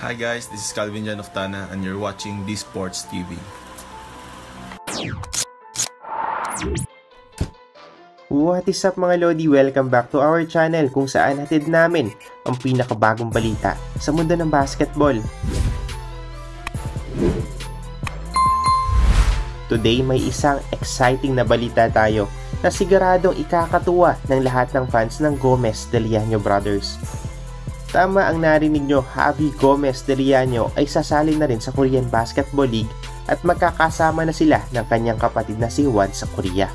Hi guys, this is Calvin Jan of Tana and you're watching D Sports TV. What is up mga Lodi? Welcome back to our channel kung saan hatid namin ang pinakabagong balita sa mundo ng basketball. Today may isang exciting na balita tayo na siguradong ikakatuwa ng lahat ng fans ng Gomez Deliano Brothers. Tama ang narinig nyo, Javi Gomez Deliano ay sasali na rin sa Korean Basketball League at magkakasama na sila ng kanyang kapatid na si Juan sa Korea.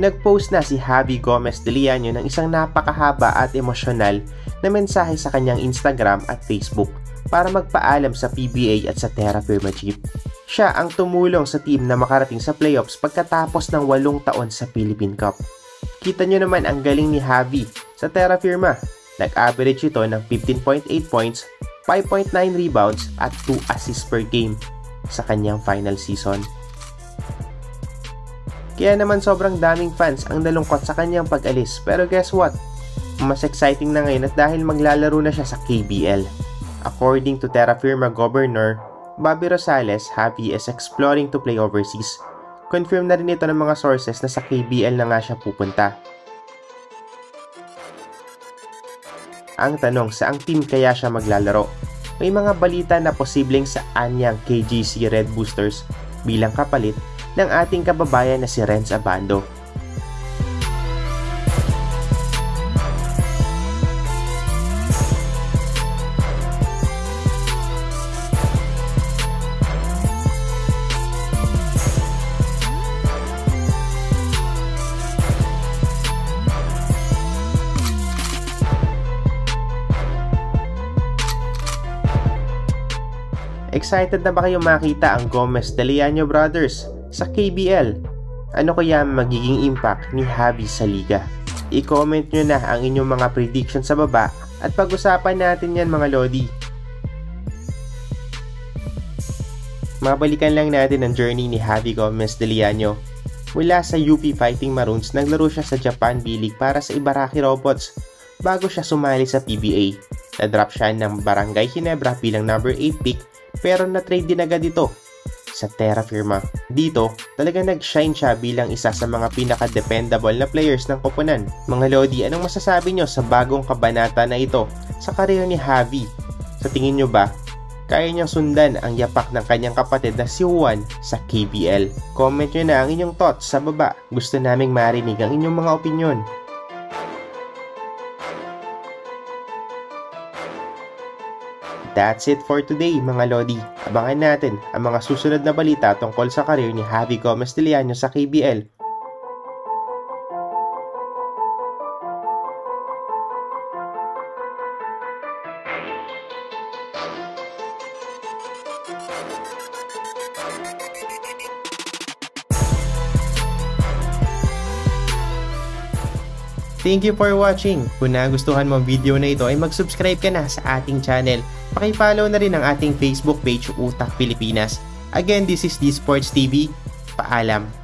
Nag-post na si Javi Gomez Deliano ng isang napakahaba at emosyonal na mensahe sa kanyang Instagram at Facebook para magpaalam sa PBA at sa Terra Firma Chief. Siya ang tumulong sa team na makarating sa playoffs pagkatapos ng 8 taon sa Philippine Cup. Kita nyo naman ang galing ni Javi sa Terra Firma. Nag-average ito ng 15.8 points, 5.9 rebounds at 2 assists per game sa kanyang final season. Kaya naman sobrang daming fans ang nalungkot sa kanyang pag-alis, pero guess what? Mas exciting na ngayon at dahil maglalaro na siya sa KBL. According to Terra Firma Governor Bobby Rosales, Javi is exploring to play overseas. Confirm na rin ito ng mga sources na sa KBL na nga siya pupunta. Ang tanong, saang team kaya siya maglalaro? May mga balita na posibleng sa anyang KGC Red Boosters bilang kapalit ng ating kababayan na si Renz Abando. Excited na ba kayo makita ang Gomez Deliano Brothers sa KBL? Ano kaya magiging impact ni Javi sa liga? I-comment nyo na ang inyong mga prediction sa baba at pag-usapan natin yan mga Lodi. Mabalikan lang natin ang journey ni Javi Gomez Deliano. Mula sa UP Fighting Maroons, naglaro siya sa Japan B-League para sa Ibaraki Robots bago siya sumali sa PBA. Na-drop siya ng Barangay Ginebra bilang number 8 pick pero na-trade din agad ito sa Terra Firma. Dito, talagang nag-shine siya bilang isa sa mga pinaka-dependable na players ng koponan. Mga Lodi, anong masasabi nyo sa bagong kabanata na ito sa karir ni Javi? Sa tingin nyo ba, kaya niyang sundan ang yapak ng kanyang kapatid na si Juan sa KBL? Comment nyo na ang inyong thoughts sa baba. Gusto naming marinig ang inyong mga opinyon. That's it for today mga Lodi. Abangan natin ang mga susunod na balita tungkol sa karir ni Javi Gomez Deliano sa KBL. Thank you for watching. Kung nagustuhan mo ang video na ito ay mag-subscribe ka na sa ating channel. Paki-follow na rin ang ating Facebook page Utak Pilipinas. Again, this is D Sports TV. Paalam.